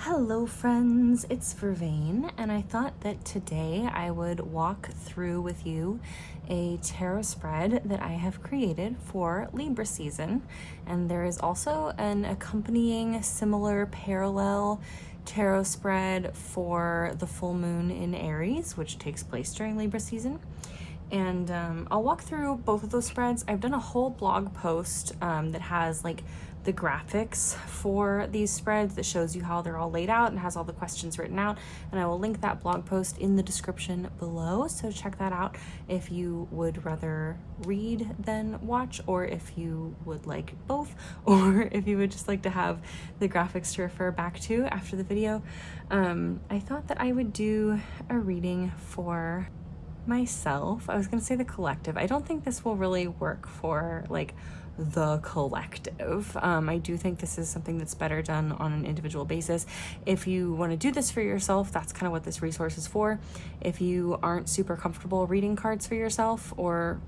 Hello friends, it's Vervain, and I thought that today I would walk through with you a tarot spread that I have created for Libra season. And there is also an accompanying similar parallel tarot spread for the full moon in Aries, which takes place during Libra season. And I'll walk through both of those spreads. I've done a whole blog post that has like the graphics for these spreads that shows you how they're all laid out and has all the questions written out, and I will link that blog post in the description below, so check that out if you would rather read than watch, or if you would like both, or if you would just like to have the graphics to refer back to after the video. I thought that I would do a reading for myself. I was gonna say the collective. I don't think this will really work for like the collective. I do think this is something that's better done on an individual basis. If you want to do this for yourself, that's kind of what this resource is for. If you aren't super comfortable reading cards for yourself, or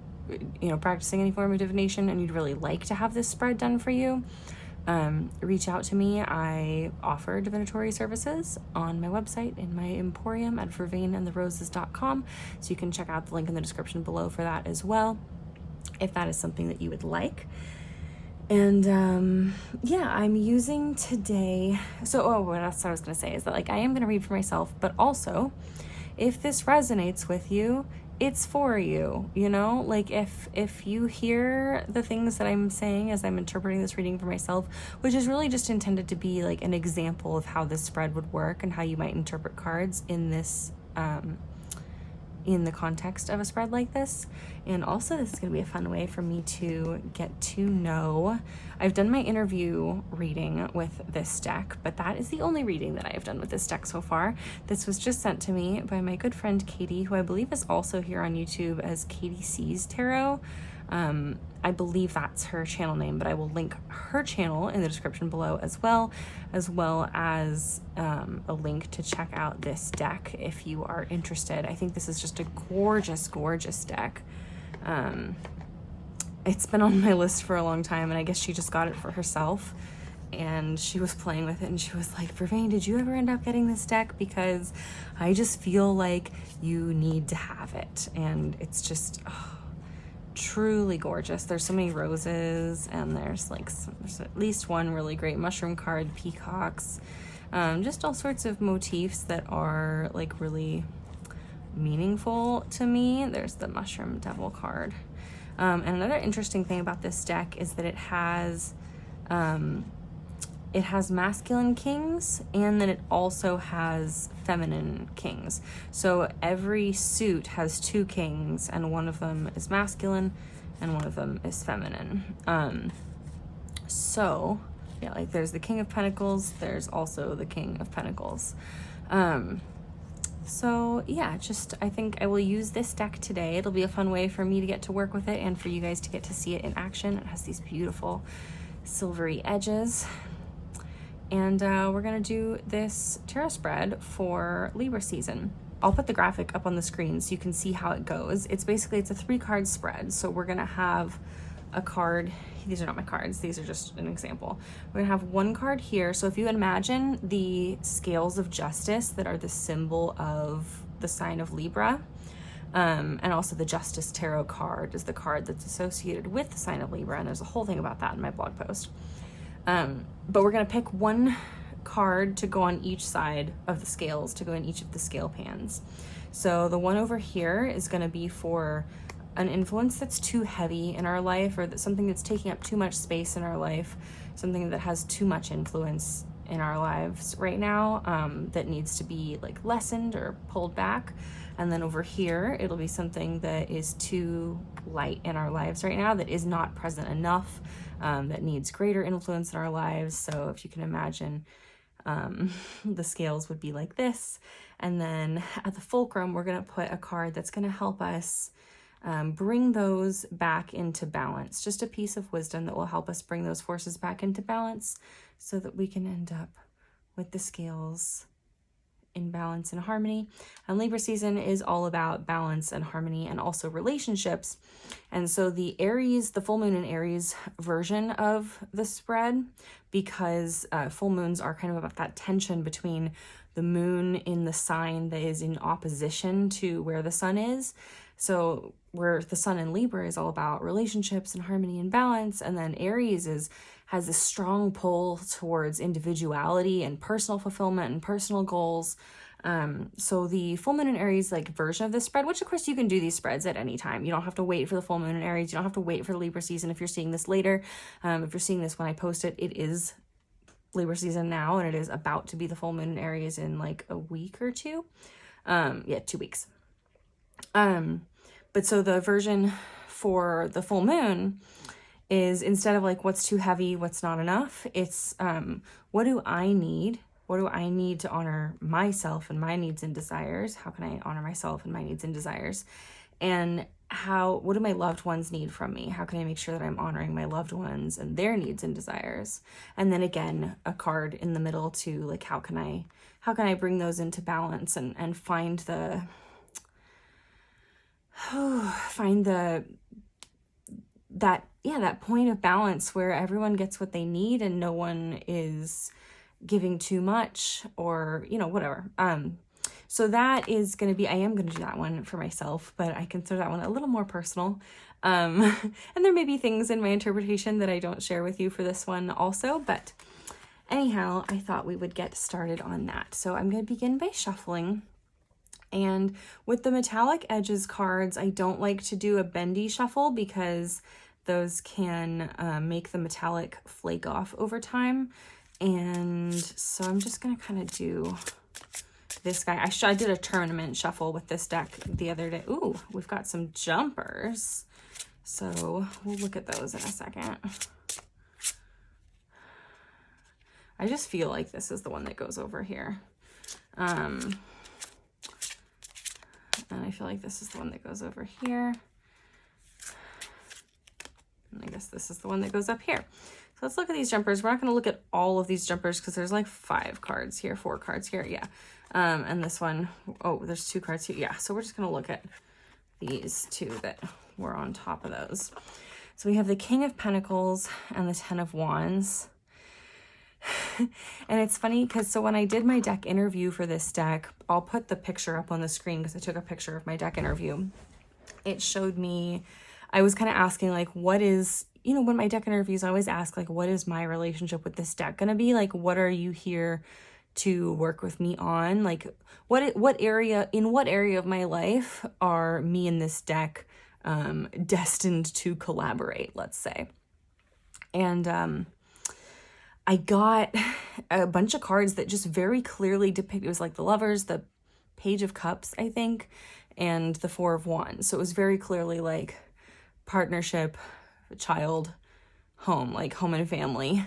practicing any form of divination, and you'd really like to have this spread done for you, reach out to me. I offer divinatory services on my website in my emporium at vervainandtheroses.com, so you can check out the link in the description below for that as well, if that is something that you would like. And yeah, I'm using today, what else I was going to say is that like I am going to read for myself, but also if this resonates with you, it's for you, like if you hear the things that I'm saying as I'm interpreting this reading for myself, which is really just intended to be like an example of how this spread would work and how you might interpret cards in this in the context of a spread like this. And also this is going to be a fun way for me to get to know. I've done my interview reading with this deck, but that is the only reading that I have done with this deck so far. This was just sent to me by my good friend Katie, who I believe is also here on YouTube as Katie Sees Tarot. I believe that's her channel name, but I will link her channel in the description below as well as a link to check out this deck if you are interested. I think this is just a gorgeous, gorgeous deck. It's been on my list for a long time, and I guess she just got it for herself, and she was playing with it, and she was like, Vervain, did you ever end up getting this deck? Because I just feel like you need to have it. And it's just truly gorgeous. There's so many roses, and there's at least one really great mushroom card, peacocks, just all sorts of motifs that are like really meaningful to me. There's the mushroom devil card. And another interesting thing about this deck is that it has masculine kings, and then it also has feminine kings. So every suit has two kings, and one of them is masculine and one of them is feminine. So yeah, like there's the King of Pentacles, there's also the King of Pentacles. So yeah, I think I will use this deck today. It'll be a fun way for me to get to work with it and for you guys to get to see it in action. It has these beautiful silvery edges. And we're gonna do this tarot spread for Libra season. I'll put the graphic up on the screen so you can see how it goes. It's a 3-card spread. So we're gonna have a card. These are not my cards, these are just an example. We're gonna have one card here. So if you imagine the scales of justice that are the symbol of the sign of Libra, and also the Justice Tarot card is the card that's associated with the sign of Libra, and there's a whole thing about that in my blog post. But we're gonna pick one card to go on each side of the scales, to go in each of the scale pans. So the one over here is gonna be for an influence that's too heavy in our life, or something that's taking up too much space in our life, something that has too much influence in our lives right now, that needs to be like lessened or pulled back. And then over here, it'll be something that is too light in our lives right now, that is not present enough, that needs greater influence in our lives. So if you can imagine, the scales would be like this. And then at the fulcrum, we're gonna put a card that's gonna help us bring those back into balance. Just a piece of wisdom that will help us bring those forces back into balance so that we can end up with the scales in balance and harmony. And Libra season is all about balance and harmony and also relationships. And so the Aries, the full moon in Aries version of the spread, because full moons are kind of about that tension between the moon in the sign that is in opposition to where the sun is. So where the sun in Libra is all about relationships and harmony and balance, and then Aries has a strong pull towards individuality and personal fulfillment and personal goals. So the full moon in Aries like version of this spread, which of course you can do these spreads at any time. You don't have to wait for the full moon in Aries. You don't have to wait for the Libra season if you're seeing this later. If you're seeing this when I post it, it is Libra season now, and it is about to be the full moon in Aries in like a week or two. 2 weeks. But so the version for the full moon is, instead of like what's too heavy, what's not enough, it's what do I need? What do I need to honor myself and my needs and desires? How can I honor myself and my needs and desires? And what do my loved ones need from me? How can I make sure that I'm honoring my loved ones and their needs and desires? And then again, a card in the middle to like, how can I bring those into balance and find that point of balance where everyone gets what they need and no one is giving too much, or whatever. So that is going to be, I am going to do that one for myself, but I consider that one a little more personal. And there may be things in my interpretation that I don't share with you for this one also, but anyhow, I thought we would get started on that. So I'm going to begin by shuffling. And with the metallic edges cards, I don't like to do a bendy shuffle because those can make the metallic flake off over time. And so I'm just going to kind of do this guy. I did a tournament shuffle with this deck the other day. Ooh, we've got some jumpers. So we'll look at those in a second. I just feel like this is the one that goes over here. And I feel like this is the one that goes over here. And I guess this is the one that goes up here. So let's look at these jumpers. We're not going to look at all of these jumpers because there's like 4 cards here. Yeah. And this one, there's 2 cards here. Yeah. So we're just going to look at these 2 that were on top of those. So we have the King of Pentacles and the 10 of Wands. And it's funny because so when I did my deck interview for this deck, I'll put the picture up on the screen because I took a picture of my deck interview. It showed me, I was kind of asking like, what is, when my deck interviews, I always ask like, what is my relationship with this deck going to be? Like, what are you here to work with me on? Like, what area of my life are me and this deck destined to collaborate, let's say. And I got a bunch of cards that just very clearly depict, it was like the Lovers, the Page of Cups, I think, and the 4 of Wands. So it was very clearly like partnership, child, home, like home and family.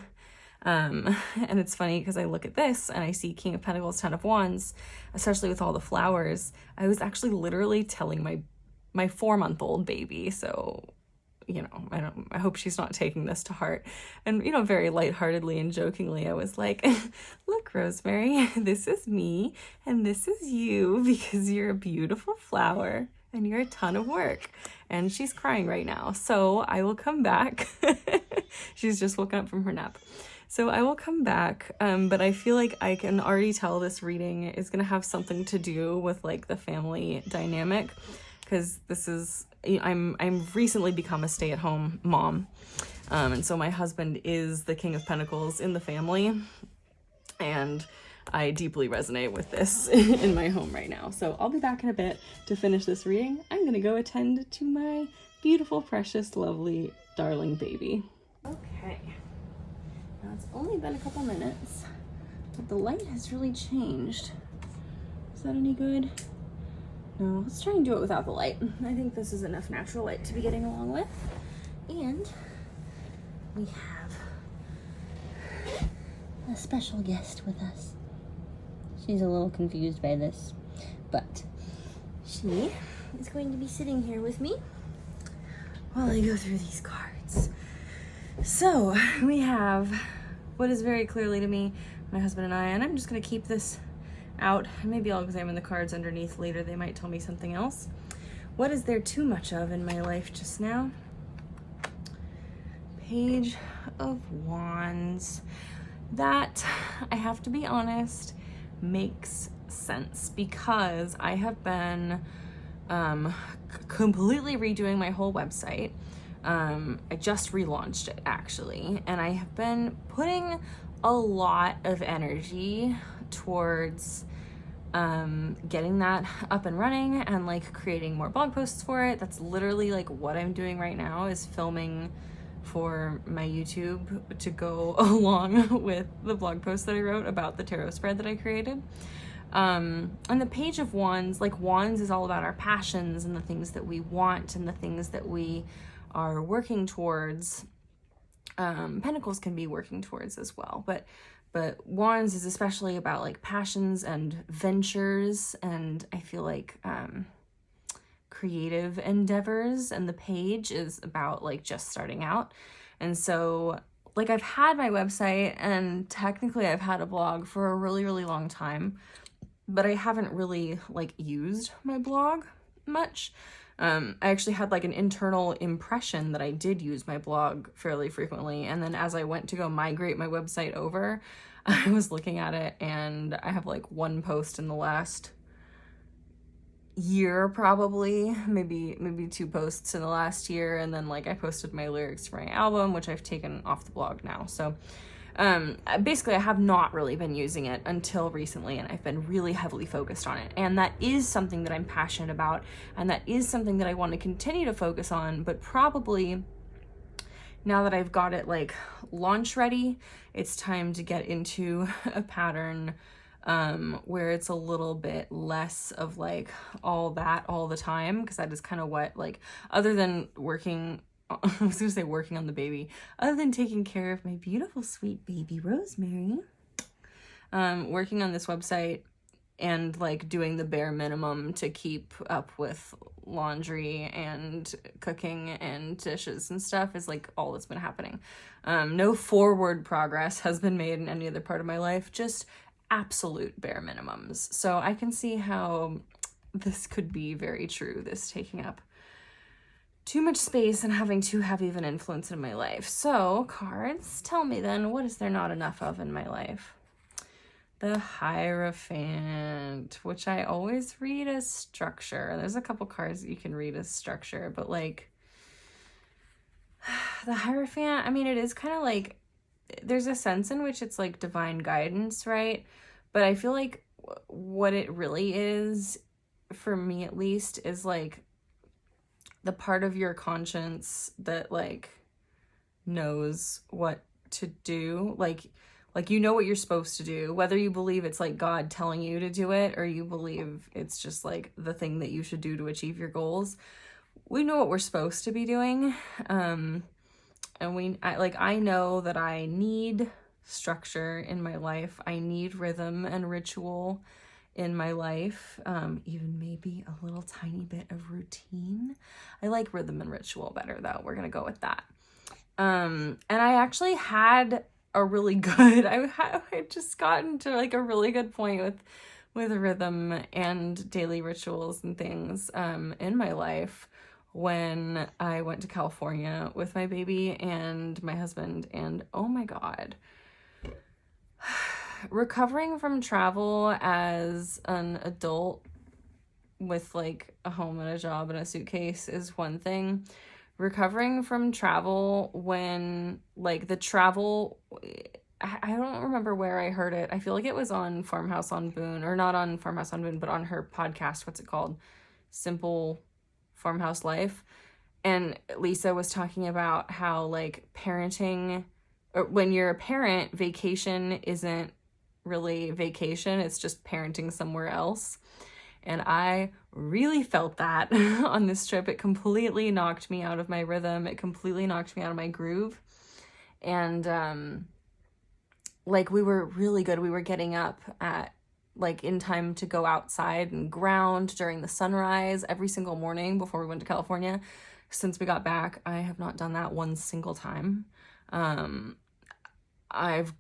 And it's funny because I look at this and I see King of Pentacles, 10 of Wands, especially with all the flowers. I was actually literally telling my 4-month-old baby, so I hope she's not taking this to heart. And, very lightheartedly and jokingly, I was like, look, Rosemary, this is me and this is you because you're a beautiful flower and you're a ton of work. And she's crying right now. So I will come back. She's just woken up from her nap. So I will come back. But I feel like I can already tell this reading is going to have something to do with like the family dynamic. Because this is, I'm recently become a stay-at-home mom. And so my husband is the King of Pentacles in the family. And I deeply resonate with this in my home right now. So I'll be back in a bit to finish this reading. I'm going to go attend to my beautiful, precious, lovely, darling baby. Okay. Now it's only been a couple minutes, but the light has really changed. Is that any good? No, let's try and do it without the light. I think this is enough natural light to be getting along with. And we have a special guest with us. She's a little confused by this, but she is going to be sitting here with me while I go through these cards. So we have what is very clearly to me, my husband and I, and I'm just going to keep this out. Maybe I'll examine the cards underneath later. They might tell me something else. What is there too much of in my life just now? Page of Wands. That, I have to be honest, makes sense because I have been completely redoing my whole website. I just relaunched it actually, and I have been putting a lot of energy towards getting that up and running and like creating more blog posts for it. That's literally like what I'm doing right now, is filming for my YouTube to go along with the blog post that I wrote about the tarot spread that I created. And the Page of Wands, like Wands is all about our passions and the things that we want and the things that we are working towards. Pentacles can be working towards as well, but Wands is especially about like passions and ventures, and I feel like creative endeavors, and the Page is about like just starting out. And so like I've had my website and technically I've had a blog for a really long time, but I haven't really like used my blog much. I actually had like an internal impression that I did use my blog fairly frequently. And then as I went to go migrate my website over, I was looking at it and I have like one post in the last year, probably, maybe two posts in the last year. And then like I posted my lyrics for my album, which I've taken off the blog now. So basically I have not really been using it until recently, and I've been really heavily focused on it. And that is something that I'm passionate about, and that is something that I want to continue to focus on, but probably now that I've got it like launch ready, it's time to get into a pattern where it's a little bit less of like all that all the time, because that is kind of what, like, other than working I was gonna say working on the baby, other than taking care of my beautiful, sweet baby Rosemary, working on this website and like doing the bare minimum to keep up with laundry and cooking and dishes and stuff is like all that's been happening. No forward progress has been made in any other part of my life, just absolute bare minimums. So I can see how this could be very true, this taking up too much space and having too heavy of an influence in my life. So cards, tell me then, what is there not enough of in my life? The Hierophant, which I always read as structure. There's a couple cards that you can read as structure, but like the Hierophant, I mean, it is kind of like, there's a sense in which it's like divine guidance, right? But I feel like what it really is, for me at least, is like the part of your conscience that like knows what to do. Like you know what you're supposed to do, whether you believe it's like God telling you to do it or you believe it's just like the thing that you should do to achieve your goals. We know what we're supposed to be doing. And I know that I need structure in my life. I need rhythm and ritual in my life, even maybe a little tiny bit of routine. I like rhythm and ritual better though. We're gonna go with that. And I actually had a really good, I just gotten to like a really good point with rhythm and daily rituals and things in my life when I went to California with my baby and my husband, and oh my God. Recovering from travel as an adult with like a home and a job and a suitcase is one thing. Recovering from travel when like the travel, I don't remember where I heard it. I feel like it was on Farmhouse on Boone, or not on Farmhouse on Boone, but on her podcast. What's it called? Simple Farmhouse Life. And Lisa was talking about how like parenting, or when you're a parent, vacation isn't really vacation, it's just parenting somewhere else. And I really felt that on this trip. It completely knocked me out of my rhythm. It completely knocked me out of my groove. And like we were really good. We were getting up at like in time to go outside and ground during the sunrise every single morning before we went to California. Since we got back, I have not done that one single time. I've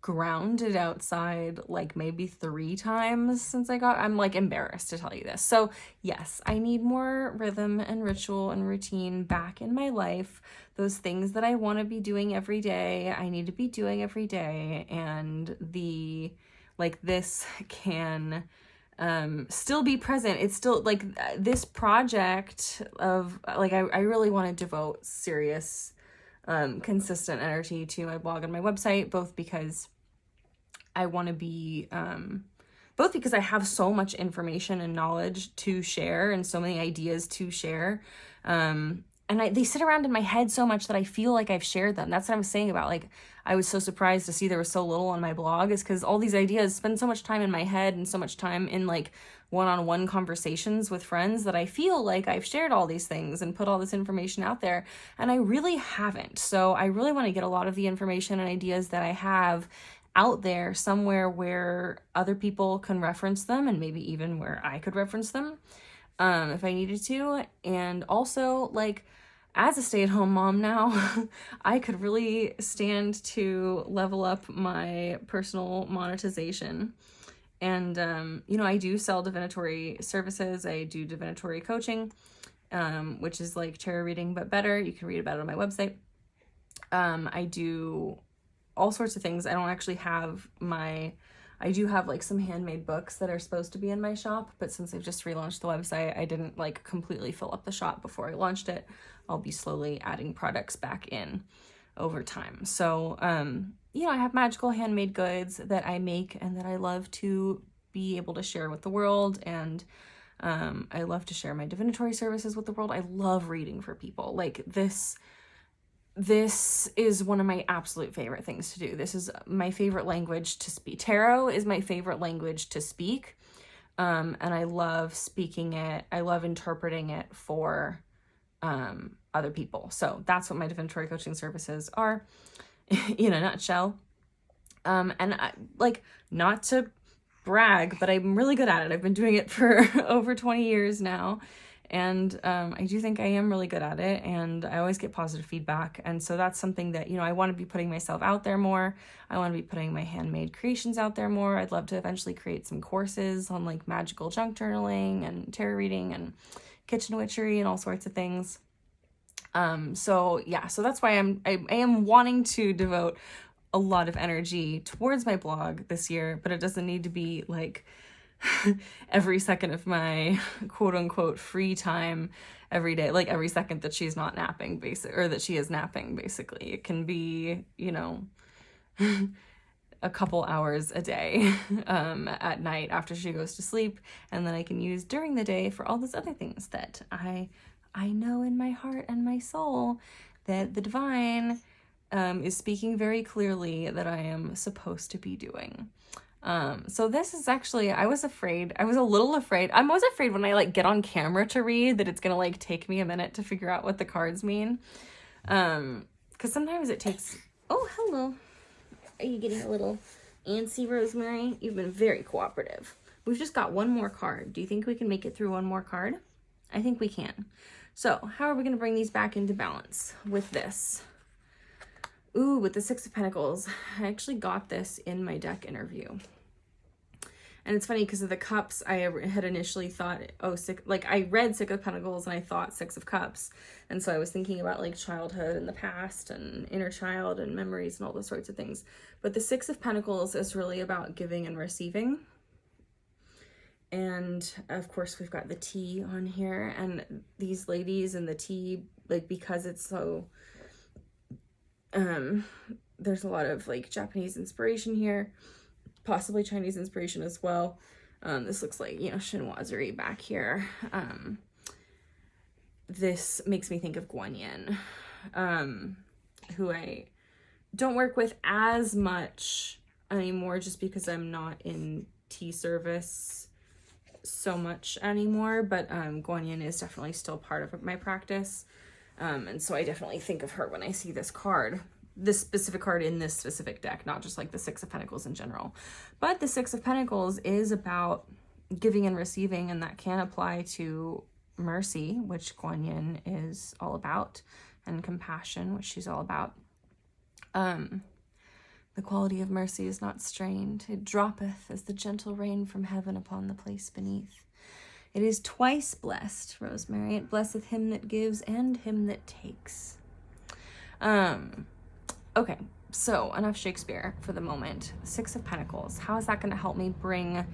grounded outside like maybe 3 times since I'm like embarrassed to tell you this. So yes, I need more rhythm and ritual and routine back in my life. Those things that I want to be doing every day, I need to be doing every day. And this can still be present. It's still like this project of like, I really want to devote serious consistent energy to my blog and my website, both because I want to be, both because I have so much information and knowledge to share and so many ideas to share. And they sit around in my head so much that I feel like I've shared them. That's what I'm saying about like, I was so surprised to see there was so little on my blog, is because all these ideas spend so much time in my head and so much time in like one-on-one conversations with friends that I feel like I've shared all these things and put all this information out there, and I really haven't. So I really want to get a lot of the information and ideas that I have out there somewhere where other people can reference them, and maybe even where I could reference them if I needed to. And also, like, as a stay-at-home mom now, I could really stand to level up my personal monetization. And, I do sell divinatory services. I do divinatory coaching, which is like tarot reading, but better. You can read about it on my website. I do all sorts of things. I don't actually have I do have like some handmade books that are supposed to be in my shop, but since I've just relaunched the website, I didn't like completely fill up the shop before I launched it. I'll be slowly adding products back in over time. So, I have magical handmade goods that I make and that I love to be able to share with the world. And I love to share my divinatory services with the world. I love reading for people. Like this is one of my absolute favorite things to do. This is my favorite language to speak. Tarot is my favorite language to speak. And I love speaking it. I love interpreting it for other people. So that's what my divinatory coaching services are in a nutshell. And I, like, not to brag, but I'm really good at it. I've been doing it for over 20 years now. And I do think I am really good at it, and I always get positive feedback. And so that's something that, I want to be putting myself out there more. I want to be putting my handmade creations out there more. I'd love to eventually create some courses on like magical junk journaling and tarot reading and kitchen witchery and all sorts of things. So that's why I am wanting to devote a lot of energy towards my blog this year, but it doesn't need to be like every second of my quote unquote free time every day, like every second that she's not napping, or that she is napping, basically. It can be, a couple hours a day at night after she goes to sleep, and then I can use during the day for all those other things that I know in my heart and my soul that the divine is speaking very clearly that I am supposed to be doing. So this is actually, I was a little afraid. I'm always afraid when I like get on camera to read that it's going to like take me a minute to figure out what the cards mean. 'Cause sometimes it takes, oh, hello. Are you getting a little antsy, Rosemary? You've been very cooperative. We've just got one more card. Do you think we can make it through one more card? I think we can. So how are we going to bring these back into balance with this? Ooh, with the Six of Pentacles. I actually got this in my deck interview. And it's funny because of the cups, I had initially thought, I read Six of Pentacles and I thought Six of Cups. And so I was thinking about like childhood and the past and inner child and memories and all those sorts of things. But the Six of Pentacles is really about giving and receiving. And of course we've got the tea on here, and these ladies and the tea, like, because it's so, there's a lot of like Japanese inspiration here, possibly Chinese inspiration as well. This looks like, chinoiserie back here. This makes me think of Guan Yin, who I don't work with as much anymore just because I'm not in tea service so much anymore, but Guan Yin is definitely still part of my practice. And so I definitely think of her when I see this card. This specific card in this specific deck, not just like the Six of Pentacles in general. But the Six of Pentacles is about giving and receiving, and that can apply to mercy, which Guan Yin is all about, and compassion, which she's all about. The quality of mercy is not strained. It droppeth as the gentle rain from heaven upon the place beneath. It is twice blessed, Rosemary. It blesseth him that gives and him that takes. Okay, so enough Shakespeare for the moment. Six of Pentacles. How is that going to help me bring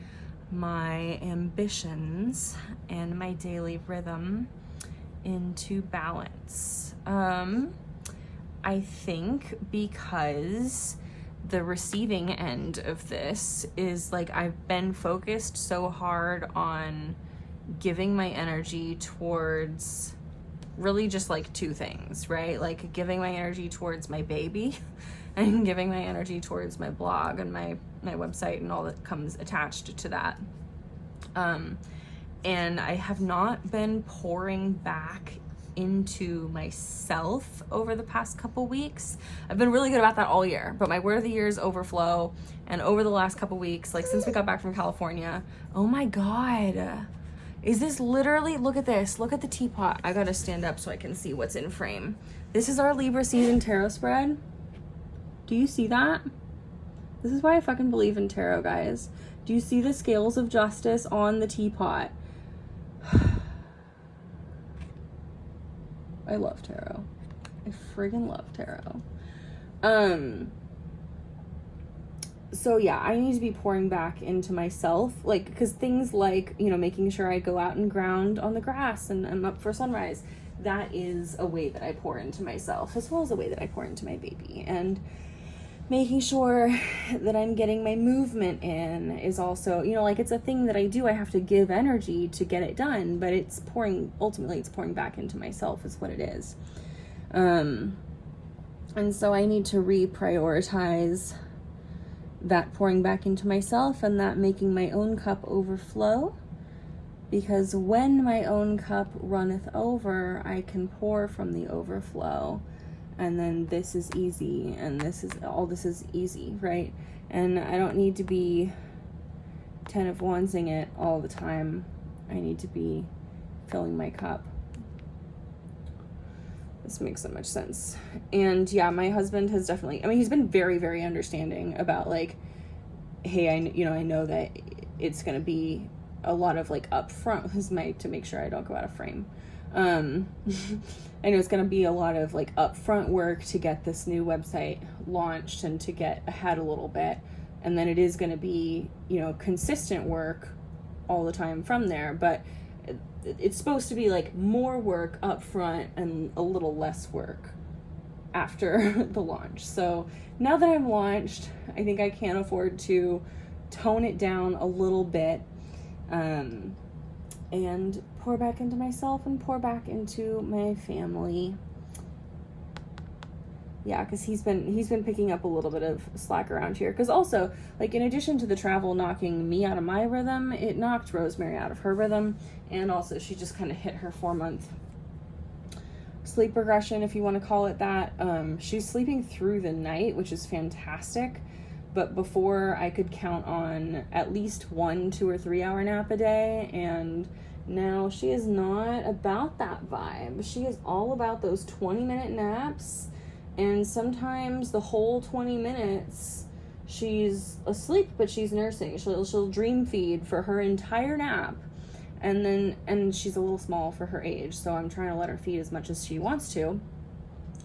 my ambitions and my daily rhythm into balance? I think because the receiving end of this is like I've been focused so hard on giving my energy towards really just like two things, right? Like giving my energy towards my baby and giving my energy towards my blog and my website and all that comes attached to that. And I have not been pouring back into myself over the past couple weeks. I've been really good about that all year, but my word of the year is overflow. And over the last couple weeks, like since we got back from California, oh my God, is this literally, look at this, look at the teapot. I gotta stand up so I can see what's in frame. This is our Libra season tarot spread. Do you see that? This is why I fucking believe in tarot, guys. Do you see the scales of justice on the teapot? I love tarot. I friggin' love tarot. So yeah, I need to be pouring back into myself, like, because things like, you know, making sure I go out and ground on the grass and I'm up for sunrise, that is a way that I pour into myself, as well as a way that I pour into my baby. And making sure that I'm getting my movement in is also, you know, like, it's a thing that I do. I have to give energy to get it done, but ultimately it's pouring back into myself is what it is. And so I need to reprioritize that pouring back into myself and that making my own cup overflow, because when my own cup runneth over, I can pour from the overflow. And then this is easy, and this is easy, right? And I don't need to be 10 of wandsing it all the time. I need to be filling my cup. This makes so much sense. And yeah, my husband has definitely, I mean, he's been very, very understanding about like, hey, I know that it's going to be a lot of like upfront, to make sure I don't go out of frame. I know it's going to be a lot of like upfront work to get this new website launched and to get ahead a little bit. And then it is going to be, you know, consistent work all the time from there. But it's supposed to be like more work up front and a little less work after the launch. So now that I'm launched, I think I can afford to tone it down a little bit, and pour back into myself and pour back into my family. Yeah, because he's been picking up a little bit of slack around here. Because also, like, in addition to the travel knocking me out of my rhythm, it knocked Rosemary out of her rhythm. And also, she just kind of hit her 4-month sleep regression, if you want to call it that. She's sleeping through the night, which is fantastic. But before, I could count on at least 1 2 or 3 hour nap a day. And now she is not about that vibe. She is all about those 20-minute naps. And sometimes the whole 20 minutes she's asleep, but she's nursing. She'll dream feed for her entire nap. And she's a little small for her age, so I'm trying to let her feed as much as she wants to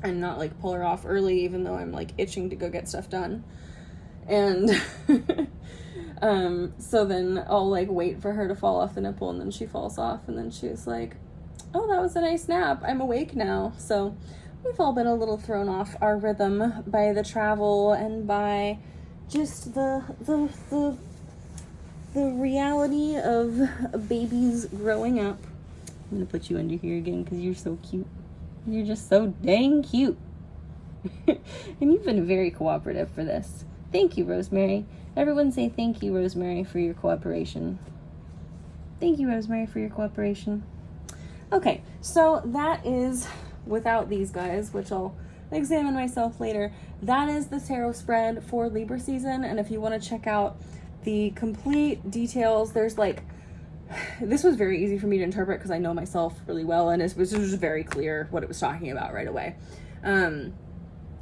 and not like pull her off early, even though I'm like itching to go get stuff done. And so then I'll like wait for her to fall off the nipple, and then she falls off, and then she's like, oh, that was a nice nap, I'm awake now. So we've all been a little thrown off our rhythm by the travel and by just the reality of babies growing up. I'm gonna put you under here again because you're so cute. You're just so dang cute. And you've been very cooperative for this. Thank you, Rosemary. Everyone say thank you, Rosemary, for your cooperation. Thank you, Rosemary, for your cooperation. Okay, so that is, without these guys, which I'll examine myself later, that is the tarot spread for Libra season. And if you want to check out the complete details, there's like, this was very easy for me to interpret because I know myself really well, and it was just very clear what it was talking about right away.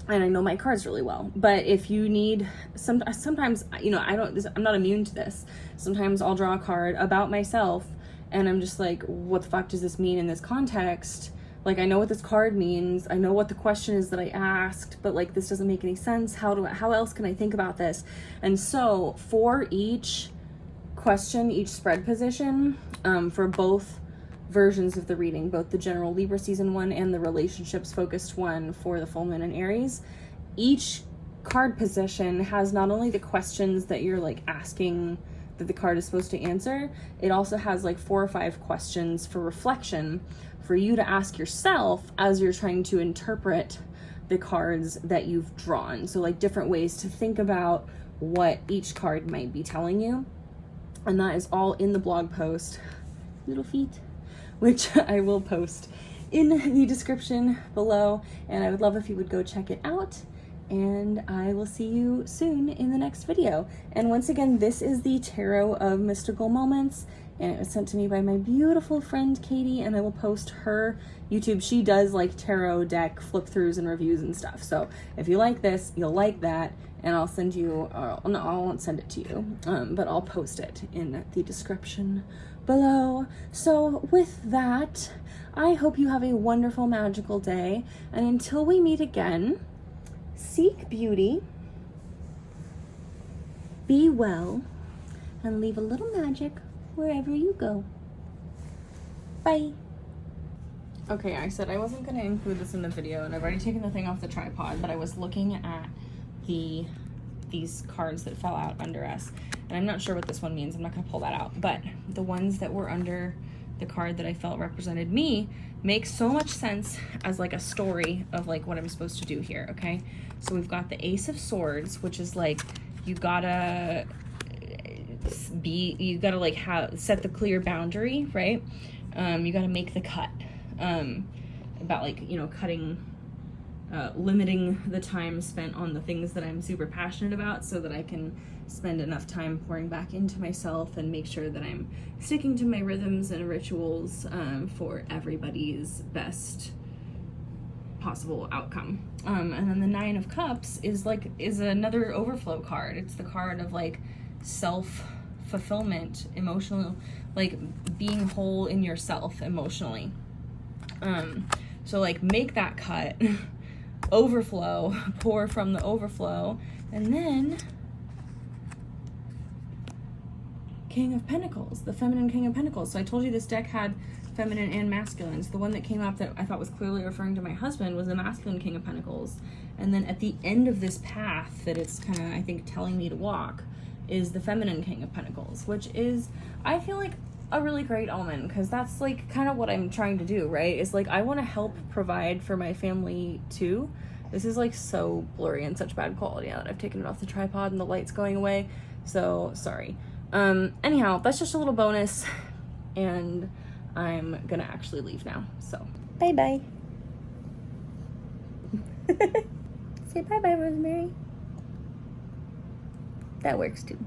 and I know my cards really well. But if you need sometimes, you know, I'm not immune to this. Sometimes I'll draw a card about myself and I'm just like, what the fuck does this mean in this context? Like, I know what this card means, I know what the question is that I asked, but like, this doesn't make any sense. How else can I think about this? And so for each question, each spread position, for both versions of the reading, both the general Libra season one and the relationships focused one for the full moon in Aries, each card position has not only the questions that you're like asking that the card is supposed to answer, it also has like 4 or 5 questions for reflection for you to ask yourself as you're trying to interpret the cards that you've drawn. So like different ways to think about what each card might be telling you. And that is all in the blog post, little feet, which I will post in the description below. And I would love if you would go check it out. And I will see you soon in the next video. And once again, this is the Tarot of Mystical Moments, and it was sent to me by my beautiful friend Katie, and I will post her YouTube. She does like tarot deck flip throughs and reviews and stuff. So if you like this, you'll like that, and I'll send you, no, I won't send it to you, but I'll post it in the description below. So with that, I hope you have a wonderful, magical day, and until we meet again, seek beauty, be well, and leave a little magic wherever you go. Bye. Okay, I said I wasn't going to include this in the video, and I've already taken the thing off the tripod, but I was looking at these cards that fell out under us, and I'm not sure what this one means. I'm not going to pull that out, but the ones that were under the card that I felt represented me makes so much sense as like a story of like what I'm supposed to do here. Okay, so we've got the Ace of Swords, which is like you gotta like set the clear boundary, right? You gotta make the cut, about like, you know, cutting, limiting the time spent on the things that I'm super passionate about so that I can spend enough time pouring back into myself and make sure that I'm sticking to my rhythms and rituals, for everybody's best possible outcome. And then the Nine of Cups is another overflow card. It's the card of like self-fulfillment, emotional, like being whole in yourself emotionally. So like make that cut, overflow, pour from the overflow, and then King of Pentacles, the feminine King of Pentacles. So I told you this deck had feminine and masculine. So the one that came up that I thought was clearly referring to my husband was the masculine King of Pentacles. And then at the end of this path that it's kind of, I think, telling me to walk is the feminine King of Pentacles, which is, I feel like, a really great omen, because that's like kind of what I'm trying to do, right? It's like I want to help provide for my family too. This is like so blurry and such bad quality now that I've taken it off the tripod and the light's going away, so sorry. Anyhow, that's just a little bonus, and I'm gonna actually leave now, so bye bye. Say bye bye, Rosemary. That works too.